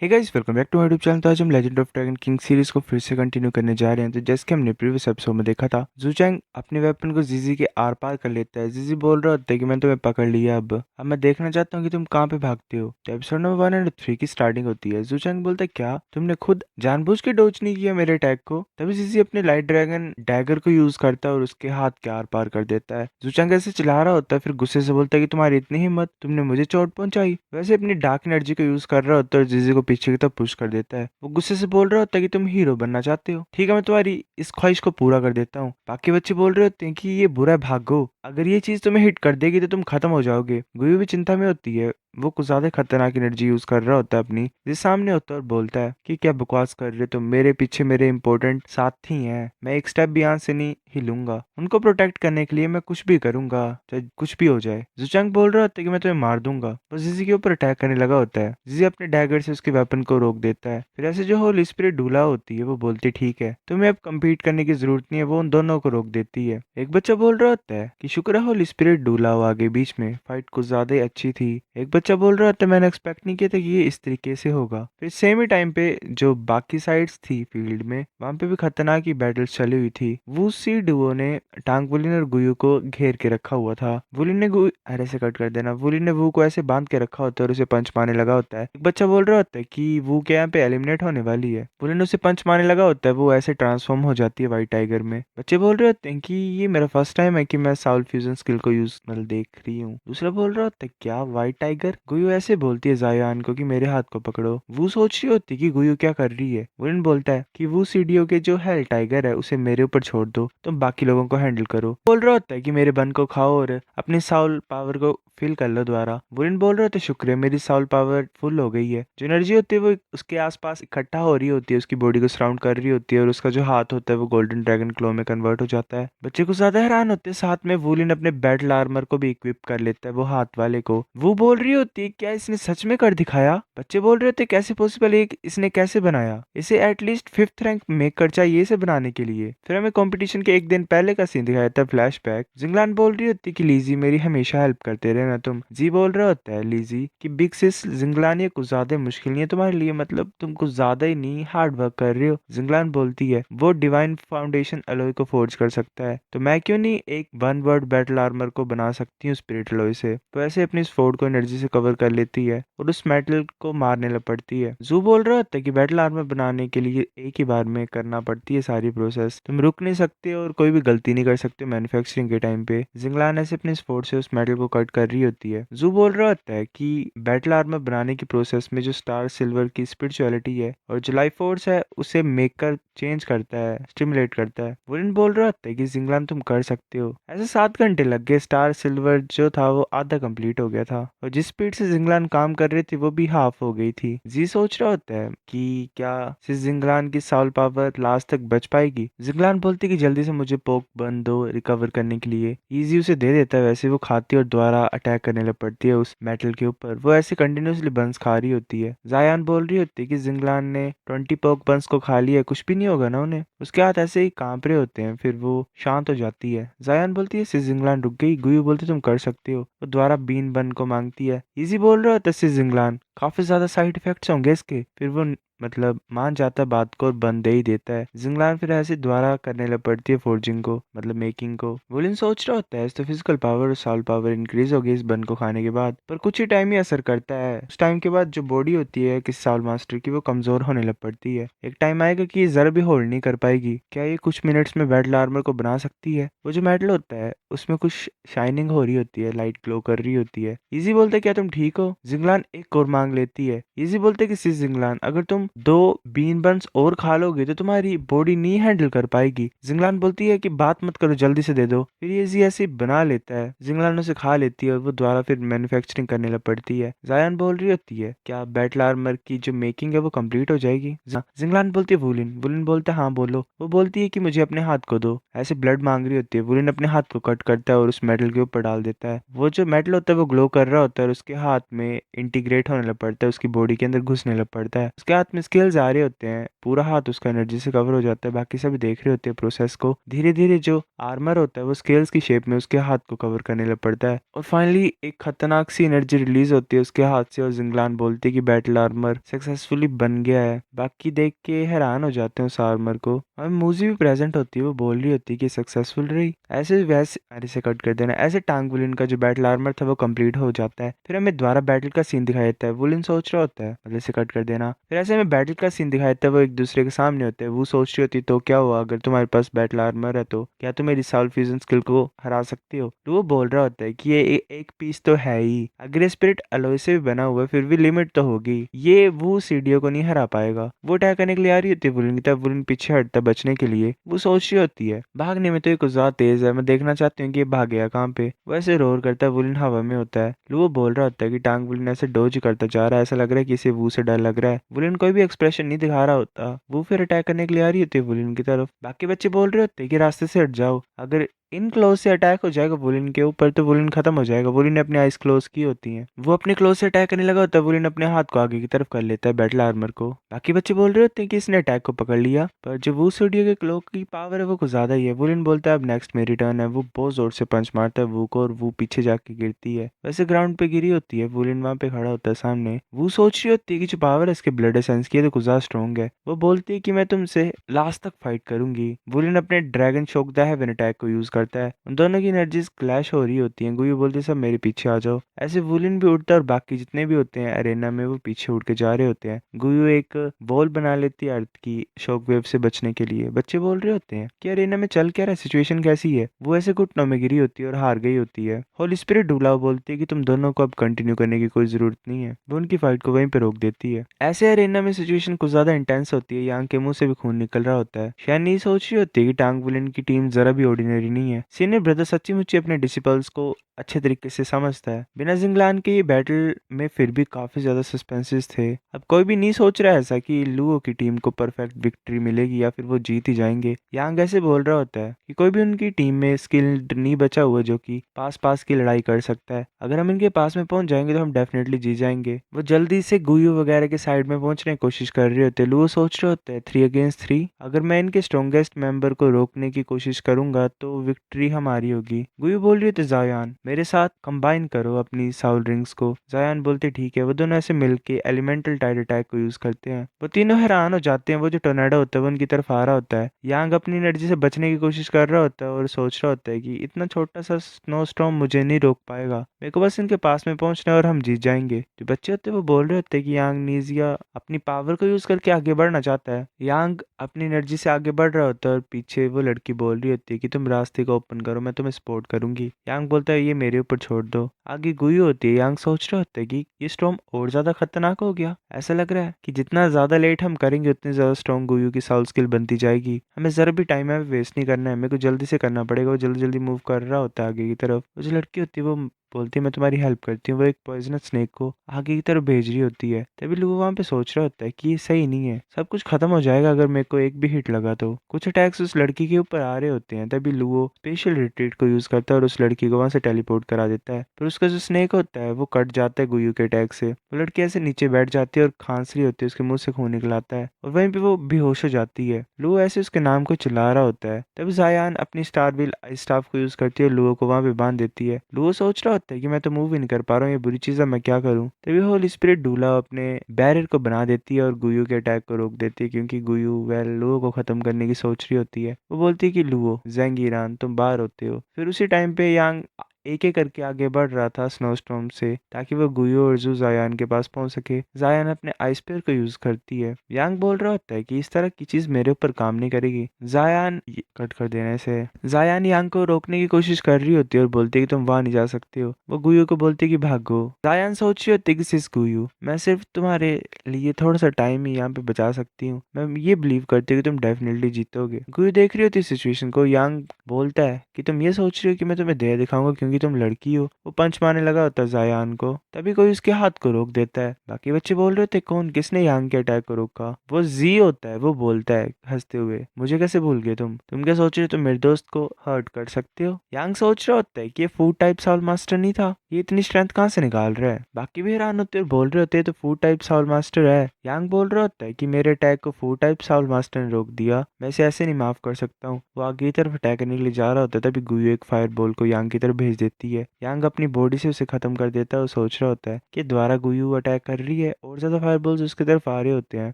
Hey guys, welcome back to my YouTube channel. तो आज हम legend of dragon king series को फिर से कंटिन्यू करने जा रहे हैं। तो जैसे कि हमने प्रीवियस एपिसोड में देखा था, ज़ुचैंग अपने वेपन को जीजी के आर पार कर लेता है। जीजी बोल रहा होता है कि मैंने तुम्हें पकड़ लिया, अब मैं देखना चाहता हूँ कि तुम कहाँ पे भागते हो। तो एपिसोड नंबर 103 की स्टार्टिंग होती है। ज़ुचैंग बोलता है, क्या तुमने खुद जानबूझ के डोज नहीं किया मेरे अटैक को? तभी जीजी अपने लाइट ड्रैगन डैगर को यूज करता है और उसके हाथ के आर पार कर देता है। ज़ुचैंग ऐसे चिल्ला रहा होता है, फिर गुस्से से बोलता है कि तुम्हारी इतनी हिम्मत, तुमने मुझे चोट पहुंचाई। वैसे अपनी डार्क एनर्जी को यूज कर रहा होता है और जीजी को पीछे की तरफ पुश कर देता है। वो गुस्से से बोल रहा होता है कि तुम हीरो बनना चाहते हो, ठीक है, मैं तुम्हारी इस ख्वाहिश को पूरा कर देता हूँ। बाकी बच्चे बोल रहे होते हैं कि ये बुरा है, भागो, अगर ये चीज तुम्हें हिट कर देगी तो तुम खत्म हो जाओगे। गुयू भी चिंता में होती है। वो कुछ ज्यादा खतरनाक एनर्जी यूज कर रहा होता है अपनी, जिस सामने होता है और बोलता है कि क्या बकवास कर रहे हो तुम, मेरे पीछे मेरे इंपॉर्टेंट साथी हैं, मैं एक स्टेप भी यहाँ से नहीं हिलूंगा, उनको प्रोटेक्ट करने के लिए मैं कुछ भी करूंगा, चाहे कुछ भी हो जाए। जुचंग बोल रहा होता है कि मैं तुम्हें मार दूंगा। वो जिजी के ऊपर अटैक करने लगा होता है। जिजी अपने डैगर से उसके वेपन को रोक देता है। फिर ऐसे जो होली स्पिरिट डूला होती है वो बोलती, ठीक है, तुम्हें अब कम्पीट करने की जरूरत नहीं है। वो उन दोनों को रोक देती है। एक बच्चा बोल रहा होता है कि शुक्र है होली स्पिरिट डूला हो, आगे बीच में फाइट कुछ ज्यादा ही अच्छी थी। एक बच्चा बोल रहा होता है, मैंने एक्सपेक्ट नहीं किया था कि ये इस तरीके से होगा। फिर सेम ही टाइम पे जो बाकी साइड्स थी फील्ड में, वहां पे भी खतरनाक की बैटल्स चली हुई थी। वू सी डुओ ने टांग वुलिन और गुयू को घेर के रखा हुआ था। वुलिन ने अरे से कट कर देना, वुलिन ने वू को ऐसे बांध के रखा होता है और उसे पंच मारने लगा होता है। एक बच्चा बोल रहा होता है कि वू के यहाँ पे एलिमिनेट होने वाली है। वुलिन उसे पंच मारने लगा होता है, वो ऐसे ट्रांसफॉर्म हो जाती है व्हाइट टाइगर में। बच्चे बोल रहे होते हैं कि ये मेरा फर्स्ट टाइम है कि मैं साउल फ्यूजन स्किल को यूज मतलब देख रही हूँ। दूसरा बोल रहा होता है, क्या व्हाइट टाइगर? गुयू ऐसे बोलती है जायान को कि मेरे हाथ को पकड़ो। वो सोच रही होती है कि गुयू क्या कर रही है। वुलिन बोलता है कि वो सीडीओ के जो हेल टाइगर है उसे मेरे ऊपर छोड़ दो, तुम बाकी लोगों को हैंडल करो। बोल रहा होता है कि मेरे बन को खाओ और अपने साउल पावर को फील कर लो दोबारा। वुलिन बोल रहे होते, शुक्रिया, मेरी साउल पावर फुल हो गई है। जो एनर्जी होती है वो उसके आसपास इकट्ठा हो रही होती है, उसकी बॉडी को सराउंड कर रही होती है और उसका जो हाथ होता है वो गोल्डन ड्रैगन क्लो में कन्वर्ट हो जाता है। बच्चे को ज्यादा हैरान होते हैं। साथ में वुलिन अपने बैटल आर्मर को भी इक्विप कर लेता है, वो हाथ वाले को। वो बोल रही होती है, क्या इसने सच में कर दिखाया? बच्चे बोल रहे होते, कैसे पॉसिबल है, इसने कैसे बनाया? इसे एटलीस्ट 5th रैंक मेक कर चाहिए इसे बनाने के लिए। फिर हमें कंपटीशन के एक दिन पहले का सीन दिखाया था, फ्लैशबैक। जिंगलान बोल रही होती कि लीजी मेरी हमेशा हेल्प करते रहना तुम। जी बोल रहा होता है लीजी कि बिग सिस जिंगलान, ये कुछ ज्यादा मुश्किल नहीं है तुम्हारे लिए, मतलब तुम कुछ ज्यादा ही नहीं हार्ड वर्क कर रहे हो। जिंगलान बोलती है, वो डिवाइन फाउंडेशन अलॉय को फोर्ज कर सकता है, तो मैं क्यों नहीं एक वन वर्ड बैटल आर्मर को बना सकती हूँ स्पिरिट अलॉय से। तो ऐसे अपनी स्वॉर्ड को एनर्जी से कवर कर लेती है और उस मेटल को मारने लग पड़ती है। जू बोल रहा होता है कि बैटल आर्मर बनाने के लिए एक ही बार में करना पड़ती है सारी प्रोसेस, तुम रुक नहीं सकते और कोई भी गलती नहीं कर सकते मैन्युफैक्चरिंग के टाइम पे। जिंगलान ऐसे अपने स्वॉर्ड से उस मेटल को कट कर रही होती है। जू बोल रहा होता है कि बैटल आर्मर बनाने की प्रोसेस में जो स्टार सिल्वर की स्पिरिचुअलिटी है और जो लाइफ फोर्स है उसे मेकर चेंज करता है, स्टिमुलेट करता है। वुलिन बोल रहा होता है कि जिंगलान तुम कर सकते हो। ऐसे 7 घंटे लग गए, स्टार सिल्वर जो था वो आधा कंप्लीट हो गया था और जिस स्पीड से जिंगलान काम कर रही थी वो भी हाफ हो गई थी। जी सोच रहा होता है कि क्या सिर्फ जिंगलान की साउल पावर लास्ट तक बच पाएगी। जिंगलान बोलती कि जल्दी से मुझे पोक बन दो रिकवर करने के लिए। इजी उसे दे देता है, वैसे वो खाती और दोबारा अटैक करने लग पड़ती है उस मेटल के ऊपर। वो ऐसे कंटिन्यूसली बंस खा रही होती है। जायान बोल रही होती है कि जिंगलान ने 20 पोक बंस को खा लिया, कुछ भी नहीं होगा ना उन्हें। उसके हाथ ऐसे ही कांप रहे होते हैं, फिर वो शांत हो जाती है। जायान बोलती है सिस जिंगलान रुक गई। गुयू बोलती तुम कर सकते हो। वो दोबारा बीन बन को मांगती है। इजी बोल रहा होता है सिस जिंगलान काफी ज्यादा साइड इफेक्ट्स होंगे इसके, फिर वो मतलब मान जाता है बात को और बंद दे ही देता है। जिंगलान फिर ऐसे दोबारा करने लग पड़ती है फोर्जिंग को, मतलब मेकिंग को। वुलिन सोच रहा होता है तो फिजिकल पावर और साउल पावर इंक्रीज होगी इस बन को खाने के बाद, पर कुछ ही टाइम ही असर करता है। उस टाइम के बाद जो बॉडी होती है किसी साउल मास्टर की वो कमजोर होने लग पड़ती है। एक टाइम आएगा कि ये जरा भी होल्ड नहीं कर पाएगी। क्या ये कुछ मिनट्स में बैटल आर्मर को बना सकती है? वो जो मेटल होता है उसमें कुछ शाइनिंग हो रही होती है, लाइट ग्लो कर रही होती है। इजी बोलते क्या तुम ठीक हो? जिंगलान एक और मांग लेती है। इजी बोलते कि सिस जिंगलान, अगर तुम 2 बीन बंस और खा लोगे तो तुम्हारी बॉडी नहीं हैंडल कर पाएगी। जिंगलान बोलती है कि बात मत करो, जल्दी से दे दो। फिर ये इजी ऐसे ही बना लेता है। जिंगलान उसे खा लेती है और वो दोबारा फिर मैन्युफैक्चरिंग करने लग पड़ती है। जायान बोल रही होती है क्या बैटल आर्मर की जो मेकिंग है वो कंप्लीट हो जाएगी? जिंगलान बोलती है वुलिन। वुलिन बोलता है हाँ बोलो। वो बोलती है कि मुझे अपने हाथ को दो, ऐसे ब्लड मांग रही होती है। वुलिन अपने हाथ को कट करता है और उस मेटल के ऊपर डाल देता है। वो जो मेटल होता है वो ग्लो कर रहा होता है और उसके हाथ में इंटीग्रेट होने लग पड़ता है, उसकी बॉडी के अंदर घुसने लग पड़ता है। उसके हाथ में में स्केल्स आ रहे होते हैं, पूरा हाथ उसका एनर्जी से कवर हो जाता है, बाकी सभी देख रहे होते हैं प्रोसेस को। धीरे धीरे जो आर्मर होता है वो स्केल्स की शेप में उसके हाथ को कवर करने लग पड़ता है, और फाइनली एक खतरनाक सी एनर्जी रिलीज होती है उसके हाथ से, और जिंगलान बोलती है कि बैटल आर्मर सक्सेसफुली बन गया है। बाकी देख के हैरान हो जाते हैं उस आर्मर को। और मूजी भी प्रेजेंट होती है, वो बोल रही होती है कि सक्सेसफुल रही। ऐसे वैसे अरे से कट कर देना, ऐसे टांग वुलिन का जो बैटल आर्मर था वो कंप्लीट हो जाता है। फिर हमें दोबारा बैटल का सीन दिखाई देता है, वुलिन सोच रहा होता है, मतलब से कट कर देना। फिर ऐसे हमें बैटल का सीन दिखाई देता है, वो एक दूसरे के सामने होते हैं। वो सोच रही होती तो क्या हुआ अगर तुम्हारे पास बैटल आर्मर है, तो क्या तुम मेरी साउल फ्यूजन स्किल को हरा सकती हो। तो वो बोल रहा होता है कि ये एक पीस तो है ही, अगर ये स्पिरिट अलॉय से भी बना हुआ है फिर भी लिमिट तो होगी, ये वो सीडीओ को नहीं हरा पाएगा। वो अटैक करने के लिए आ रही होती है वुलिन की तरफ, वुलिन पीछे हटता है बचने के लिए। वो सोच रही होती है भागने में तो ये कुछ ज्यादा तेज है, मैं देखना चाहती हूँ कि ये भाग गया कहाँ पे। वैसे रोर करता है, वुलिन हवा में होता है। वो बोल रहा होता है कि टांग वुलिन ऐसे डोज करता जा रहा है, ऐसा लग रहा है कि इसे वू से डर लग रहा है। वुलिन कोई भी एक्सप्रेशन नहीं दिखा रहा होता। वो फिर अटैक करने के लिए आ रही होती है वुलिन की तरफ। बाकी बच्चे बोल रहे होते हैं कि रास्ते से हट जाओ, अगर इन क्लोज से अटैक हो जाएगा वुलिन के ऊपर तो वुलिन खत्म हो जाएगा। वुलिन ने अपनी आइस क्लोज की होती हैं। वो अपने क्लोज से अटैक करने लगा होता है, वुलिन अपने हाथ को आगे की तरफ कर लेता है बैटल आर्मर को। बाकी बच्चे बोल रहे होते हैं कि इसने अटैक को पकड़ लिया, पर जो वो स्टूडियो के क्लोक की पावर है वो कुछ ज्यादा ही है। वुलिन बोलता है अब नेक्स्ट मेरी टर्न है। वो बहुत जोर से पंच मारता है वू को, और वो पीछे जाके गिरती है। वैसे ग्राउंड पे गिरी होती है, वुलिन वहां पे खड़ा होता है सामने। वो सोच रही होती है कि जो पावर है इसके ब्लड एसेंस की है तो कुछ ज्यादा स्ट्रॉन्ग है। वो बोलती है कि मैं तुमसे लास्ट तक फाइट करूंगी। वुलिन अपने ड्रैगन शोक द हेवन अटैक को यूज करता है। उन दोनों की एनर्जीज क्लैश हो रही होती हैं। गुयू बोलती है सब मेरे पीछे आ जाओ। ऐसे वुलिन भी उठता है और बाकी जितने भी होते हैं अरेना में वो पीछे उठ के जा रहे होते हैं। गुयू एक वॉल बना लेती है अर्थ की शॉक वेव से बचने के लिए। बच्चे बोल रहे होते हैं कि अरेना में चल क्या रहा है, सिचुएशन कैसी है। वो ऐसे घुटनों में गिरी होती है और हार गई होती है। होली स्पिरिट डुलाव बोलती है कि तुम दोनों को अब कंटिन्यू करने की कोई जरूरत नहीं है। वो उनकी फाइट को वहीं पे रोक देती है। ऐसे अरेना में सिचुएशन कुछ ज्यादा इंटेंस होती है। यांग के मुंह से भी खून निकल रहा होता है। शैनी सोच रही होती है कि टांग वुलिन की टीम जरा भी ऑर्डिनरी नहीं है। सीनियर ब्रदर सच्ची मुच्ची अपने डिसिपल्स को अच्छे तरीके से समझता है। बिना जिंगलान के ये बैटल में फिर भी काफी ज्यादा सस्पेंसेस थे। अब कोई भी नहीं सोच रहा है ऐसा कि लुओ की टीम को परफेक्ट विक्ट्री मिलेगी या फिर वो जीत ही जाएंगे। यांग ऐसे बोल रहा होता है कि कोई भी उनकी टीम में स्किल्ड नहीं बचा हुआ जो कि पास पास की लड़ाई कर सकता है। अगर हम इनके पास में पहुंच जाएंगे तो हम डेफिनेटली जीत जाएंगे। वो जल्दी से गुयू वगैरह के साइड में पहुंचने की कोशिश कर रहे होते हैं। लुओ सोच रहे होते हैं 3 अगेंस्ट 3, अगर मैं इनके स्ट्रॉन्गेस्ट मेंबर को रोकने की कोशिश करूंगा तो विक्ट्री हमारी होगी। गुयू बोल रही होती जायान मेरे साथ कंबाइन करो अपनी साउल रिंग्स को। जायान बोलते ठीक है। वो दोनों ऐसे मिलके एलिमेंटल टाइड अटैक को यूज करते हैं। वो तीनों हैरान हो जाते हैं। वो जो टोर्नेडो होता है वो उनकी तरफ आ रहा होता है। यांग अपनी एनर्जी से बचने की कोशिश कर रहा होता है और सोच रहा होता है कि इतना छोटा सा स्नो स्टॉर्म मुझे नहीं रोक पाएगा, मेरे को बस इनके पास में पहुंचना है और हम जीत जाएंगे। जो बच्चे होते हैं वो बोल रहे होते हैं कि यांग नीजिया अपनी पावर को यूज करके आगे बढ़ना चाहता है। यांग अपनी एनर्जी से आगे बढ़ रहा होता है और पीछे वो लड़की बोल रही होती है कि तुम रास्ते को ओपन करो, मैं तुम्हें सपोर्ट करूंगी। यांग बोलता है ये मेरे ऊपर छोड़ दो। आगे गुयू होती है। यांग सोच रहा होता है कि ये स्टॉर्म और ज्यादा खतरनाक हो गया। ऐसा लग रहा है कि जितना ज्यादा लेट हम करेंगे उतनी ज्यादा स्ट्रॉन्ग गुयू की साउल स्किल बनती जाएगी। हमें जरा भी टाइम है वेस्ट नहीं करना है, मेरे को जल्दी से करना पड़ेगा। वो जल्दी जल्दी मूव कर रहा होता है आगे की तरफ। वो जो लड़की होती है वो बोलती है मैं तुम्हारी हेल्प करती हूँ। वो एक पॉइजनस स्नेक को आगे की तरफ भेज रही होती है। तभी लुओ वहां पे सोच रहा होता है कि ये सही नहीं है, सब कुछ खत्म हो जाएगा अगर मेरे को एक भी हिट लगा तो। कुछ अटैक्स उस लड़की के ऊपर आ रहे होते हैं। तभी लुओ स्पेशल रिट्रीट को यूज करता है और उस लड़की को वहां से टेलीपोर्ट करा देता है। फिर उसका जो स्नेक होता है वो कट जाता है गुयू के अटैक से। वो लड़की ऐसे नीचे बैठ जाती है और खांस रही होती है, उसके मुंह से खून निकल आता है और वहीं पे वो बेहोश हो जाती है। लुओ ऐसे उसके नाम को चिल्ला रहा होता है। तभी जायान अपनी स्टार व्हील आइस स्टाफ को यूज करती है और लुओ को वहां पे बांध देती है। लुओ सोच रहा होता है कि मैं तो मूव नहीं कर पा रहा हूँ, ये बुरी चीज है, मैं क्या करूँ। तभी होली स्पिरिट डूला अपने बैरियर को बना देती है और गुयू के अटैक को रोक देती है, क्योंकि गुयू वेल लुओ को खत्म करने की सोच रही होती है। वो बोलती है कि लुओ जेंगिरान तुम बाहर होते हो। फिर उसी टाइम पे यांग एक एक करके आगे बढ़ रहा था स्नोस्टॉर्म से, ताकि वो गुयू और जू जायान के पास पहुंच सके। जायान अपने आइस पेयर को यूज करती है। यांग बोल रहा होता है कि इस तरह की चीज मेरे ऊपर काम नहीं करेगी। जायान कट कर देने से जायान यांग को रोकने की कोशिश कर रही होती है और बोलती है कि तुम वहां नहीं जा सकते हो। वो गुयू को बोलती है कि भागो। जायान सोच रही होती है कि सिस गुयू मैं सिर्फ तुम्हारे लिए थोड़ा सा टाइम ही यहाँ पे बचा सकती हूँ, मैं ये बिलीव करती हूँ कि तुम डेफिनेटली जीतोगे। गुयू देख रही होती है सिचुएशन को। यांग बोलता है कि तुम ये सोच रही हो कि मैं तुम्हें दया दिखाऊंगा क्योंकि क्योंकि तुम लड़की हो। वो पंच मारने लगा होता है जायान को, तभी कोई उसके हाथ को रोक देता है। बाकी बच्चे बोल रहे थे कौन, किसने यांग के अटैक को रोका। वो जी होता है, वो बोलता है हंसते हुए, मुझे कैसे भूल गए तुम क्या सोच रहे हो, तुम मेरे दोस्त को हर्ट कर सकते हो। यांग सोच रहा होता है कि ये फूड टाइप साउल मास्टर नहीं था, ये इतनी स्ट्रेंथ कहाँ से निकाल रहा है। बाकी भी हैरान होते और बोल रहे होते तो फूड टाइप साउल मास्टर है। यांग बोल रहा होता है कि मेरे अटैक को फूड टाइप साउल मास्टर ने रोक दिया, मैं इसे ऐसे नहीं माफ कर सकता हूँ। वो आगे की तरफ अटैक करने के लिए जा रहा होता है, तभी गुयू एक फायर बॉल को यांग की तरफ भेज देती है। यांग अपनी बॉडी से उसे खत्म कर देता है। वो सोच रहा होता है कि दोबारा गुयू अटैक कर रही है और ज्यादा फायर बॉल्स उसकी तरफ आ रहे होते हैं।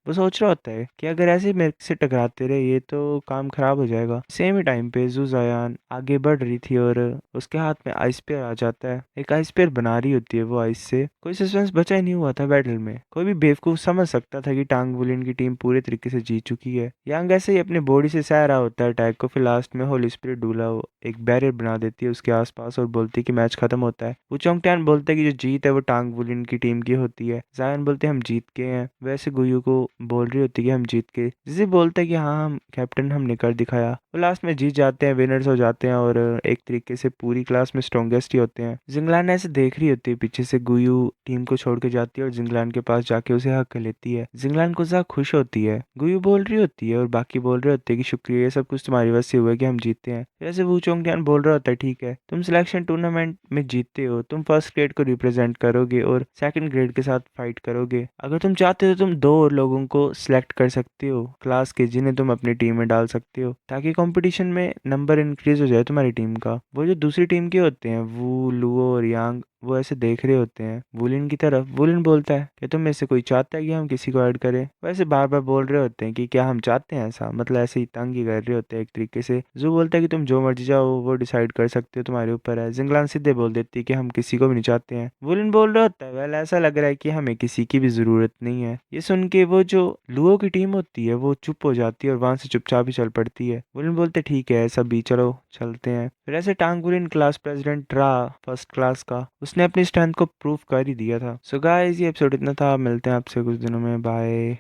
वो सोच रहा होता है कि अगर ऐसे मेरे से टकराते रहे ये तो काम खराब हो जाएगा। सेम ही टाइम पे जू जायान आगे बढ़ रही थी और उसके हाथ में आइस पेयर आ जाता है। एक आइस पेयर बना रही होती है वो आइस से। कोई सस्पेंस बचा ही नहीं हुआ था बैटल में। कोई भी बेवकूफ समझ सकता था कि टांग बुलिन की टीम पूरे तरीके से जीत चुकी है। यांग ऐसे ही अपनी बॉडी से सह रहा होता है अटैक को, फिर लास्ट में होली स्पिरिट डूला एक बैरियर बना देती है उसके आसपास और बोलती है कि मैच खत्म होता है। वो चोंगटियान बोलते हैं कि जो जीत है वो टांग बुलिन की टीम की होती है। जायन बोलते हैं हम जीत गए हैं। वैसे गुयू को बोल रही होती है कि हम जीत गए। जिसे बोलते हैं कि हाँ हम कैप्टन, हमने कर दिखाया। वो लास्ट में जीत जाते हैं, विनर्स हो जाते हैं और एक तरीके से पूरी क्लास में स्ट्रॉन्गेस्ट ही होते हैं। जिंगलान ऐसे देख रही होती है पीछे से, गुयू टीम को छोड़ के जाती है और जिंगलान के पास जाके उसे हक कर लेती है। जिंगलान को ज्यादा खुश होती है। गुयू बोल रही होती है और बाकी बोल रहे होते हैं कि शुक्रिया, ये सब कुछ तुम्हारी वजह से हुआ कि हम जीते हैं। वैसे वू चोंगटियान बोल रहा होता है ठीक है, तुम सिलेक्शन टूर्नामेंट में जीतते हो, तुम फर्स्ट ग्रेड को रिप्रेजेंट करोगे और सेकंड ग्रेड के साथ फाइट करोगे। अगर तुम चाहते हो तो तुम दो और लोगों को सिलेक्ट कर सकते हो क्लास के, जिन्हें तुम अपनी टीम में डाल सकते हो ताकि कंपटीशन में नंबर इंक्रीज हो जाए तुम्हारी टीम का। वो जो दूसरी टीम के होते हैं वू, लुओ और यांग, वो ऐसे देख रहे होते हैं वुलिन की तरफ। वुलिन बोलता है कि तुम में से कोई चाहता है कि हम किसी को ऐड करें। वैसे बार बार बोल रहे होते हैं कि क्या हम चाहते हैं ऐसा, मतलब ऐसे ही तंग ही कर रहे होते हैं एक तरीके से। जू बोलता है कि तुम जो मर्जी चाहो वो डिसाइड कर सकते हो, तुम्हारे ऊपर है। जिंगलान सीधे बोल देती है कि हम किसी को भी नहीं चाहते हैं। वुलिन बोल रहा होता है वेल ऐसा लग रहा है कि हमें किसी की भी जरूरत नहीं है। ये सुन के वो जो लुओ की टीम होती है वो चुप हो जाती है और वहां से चुपचाप ही चल पड़ती है। वुलिन बोलते ठीक है सब भी चलो चलते हैं। फिर ऐसे टांग वुलिन क्लास प्रेसिडेंट रहा फर्स्ट क्लास का, उसने अपनी स्ट्रेंथ को प्रूव कर ही दिया था। सो गाइस ये एपिसोड इतना था, मिलते हैं आपसे कुछ दिनों में, बाय।